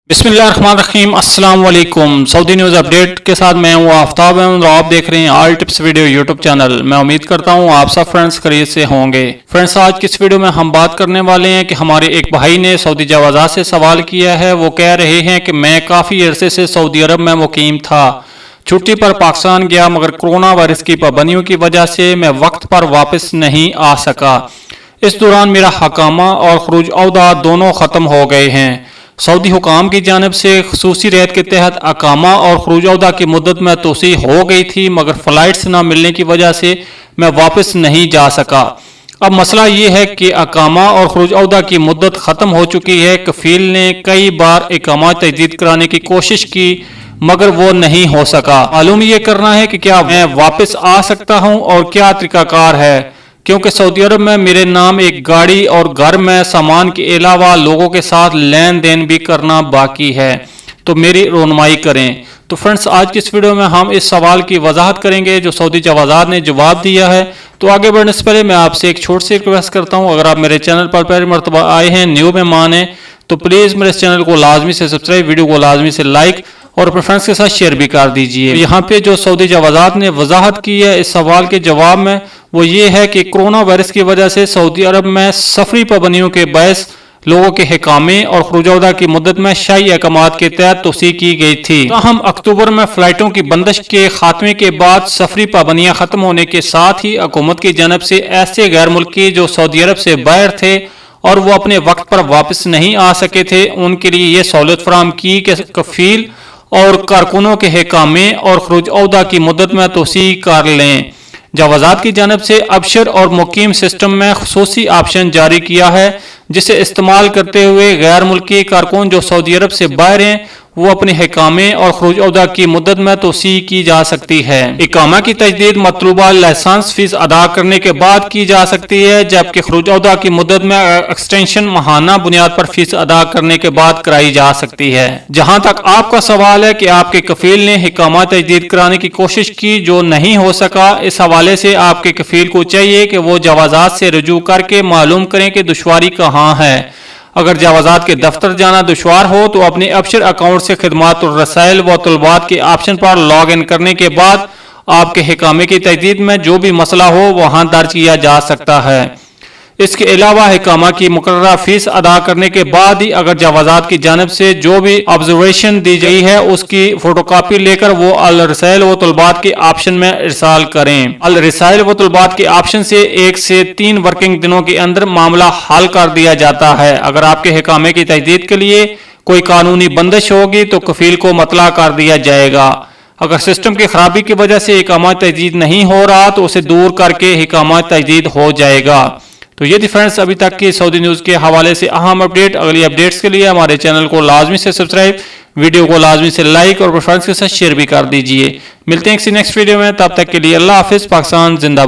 बिस्मिल्लाहिर्रहमानिर्रहीम अस्सलाम वालेकुम। सऊदी न्यूज़ अपडेट के साथ मैं हूँ आफ्ताब और आप देख रहे हैं all tips video YouTube channel. मैं उम्मीद करता हूँ आप सब फ्रेंड्स खैरियत से होंगे। फ्रेंड्स, आज की इस वीडियो में हम बात करने वाले हैं कि हमारे एक भाई ने सऊदी जवाज़ात से सवाल किया है। वो कह रहे हैं कि मैं काफ़ी अरसे से सऊदी अरब में मुकीम था, छुट्टी पर पाकिस्तान गया, मगर कोरोना वायरस की पाबंदियों की वजह से मैं वक्त पर वापस नहीं आ सका। इस दौरान मेरा हकामा और खरूज अहदा दोनों ख़त्म हो गए हैं। सऊदी हुकाम की जानिब से खसूसी रियायत के तहत अकामा और खरूज अहदा की मुद्दत में तोसी हो गई थी, मगर फ़्लाइट्स ना मिलने की वजह से मैं वापस नहीं जा सका। अब मसला ये है कि अकामा और खरूज अहदा की मुद्दत ख़त्म हो चुकी है। कफील ने कई बार इकामा तजदीद कराने की कोशिश की, मगर वो नहीं हो सका। मालूम ये करना है कि क्या मैं वापस आ सकता हूँ और क्या तरीकाकार है, क्योंकि सऊदी अरब में मेरे नाम एक गाड़ी और घर में सामान के अलावा लोगों के साथ लेन देन भी करना बाकी है, तो मेरी रहनुमाई करें। तो फ्रेंड्स, आज की इस वीडियो में हम इस सवाल की वजाहत करेंगे जो सऊदी जवाज़ात ने जवाब दिया है। तो आगे बढ़ने से पहले मैं आपसे एक छोटी सी रिक्वेस्ट करता हूँ, अगर आप मेरे चैनल पर पहली मरतबा आए हैं, न्यू मेहमान हैं, तो प्लीज़ मेरे इस चैनल को लाजमी से सब्सक्राइब, वीडियो को लाजमी से लाइक और अपने फ्रेंड्स के साथ शेयर भी कर दीजिए। यहाँ पे जो सऊदी जवाज़ात ने वजाहत की है इस सवाल के जवाब में, वो ये है कि कोरोना वायरस की वजह से सऊदी अरब में सफरी पाबंदियों के बायस लोगों के हिकामे और खरूज अहदा की मुद्दत में शाही अहकामात के तहत तोसी की गई थी। हम अक्टूबर में फ्लाइटों की बंदिश के खात्मे के बाद सफरी पाबंदियां खत्म होने के साथ ही हुकूमत की जानब से ऐसे गैर मुल्की जो सऊदी अरब से बाहर थे और वो अपने वक्त पर वापस नहीं आ सके थे, उनके लिए ये सहूलत फराहम की कि कफील और कारकुनों के हिकामे और खरूज अहदा की मुद्दत में तोसी कर लें। जवाज़ात की जानब से अबशर और मुकीम सिस्टम में खसूसी ऑप्शन जारी किया है, जिसे इस्तेमाल करते हुए गैर मुल्की कारकुन जो सऊदी अरब से बाहर हैं वो अपने हिकामे और खरूज अहदा की मुद्दत में तोसी की जा सकती है। इकामा की तजदीद मतलूबा लाइसेंस फीस अदा करने के बाद की जा सकती है, जबकि खरूज अहदा की मुद्दत में एक्सटेंशन माहाना बुनियाद पर फीस अदा करने के बाद कराई जा सकती है। जहां तक आपका सवाल है कि आपके कफील ने इकामा तजदीद कराने की कोशिश की जो नहीं हो सका, इस हवाले से आपके कफील को चाहिए कि वो जवाज़ात से रजू करके मालूम करें कि दुश्वारी कहाँ है। अगर जवाज़ात के दफ्तर जाना दुश्वार हो तो अपने अबशर अकाउंट से खिदमात और रसाइल व तलबात के ऑप्शन पर लॉग इन करने के बाद आपके हिकामे की तजदीद में जो भी मसला हो वहां दर्ज किया जा सकता है। इसके अलावा हिकामा की मुकर्ररा फीस अदा करने के बाद ही अगर जवाज़ात की जानब से जो भी ऑब्जर्वेशन दी गई है उसकी फोटोकॉपी लेकर वो अल रसाइल व तलबात के ऑप्शन में इरसाल करें। अल रसाइल व तलबात के ऑप्शन से 1 से 3 वर्किंग दिनों के अंदर मामला हल कर दिया जाता है। अगर आपके हिकामे की तजदीद के लिए कोई कानूनी बंदिश होगी तो कफील को मतला कर दिया जाएगा। अगर सिस्टम की खराबी की वजह से इकामा तजदीद नहीं हो रहा तो उसे दूर करके इकामा तजदीद हो जाएगा। तो ये थी फ्रेंड्स अभी तक की सऊदी न्यूज़ के हवाले से अहम अपडेट। अगली अपडेट्स के लिए हमारे चैनल को लाजमी से सब्सक्राइब, वीडियो को लाजमी से लाइक और फ्रेंड्स के साथ शेयर भी कर दीजिए। मिलते हैं किसी नेक्स्ट वीडियो में, तब तक के लिए अल्लाह हाफिज़। पाकिस्तान जिंदाबाद।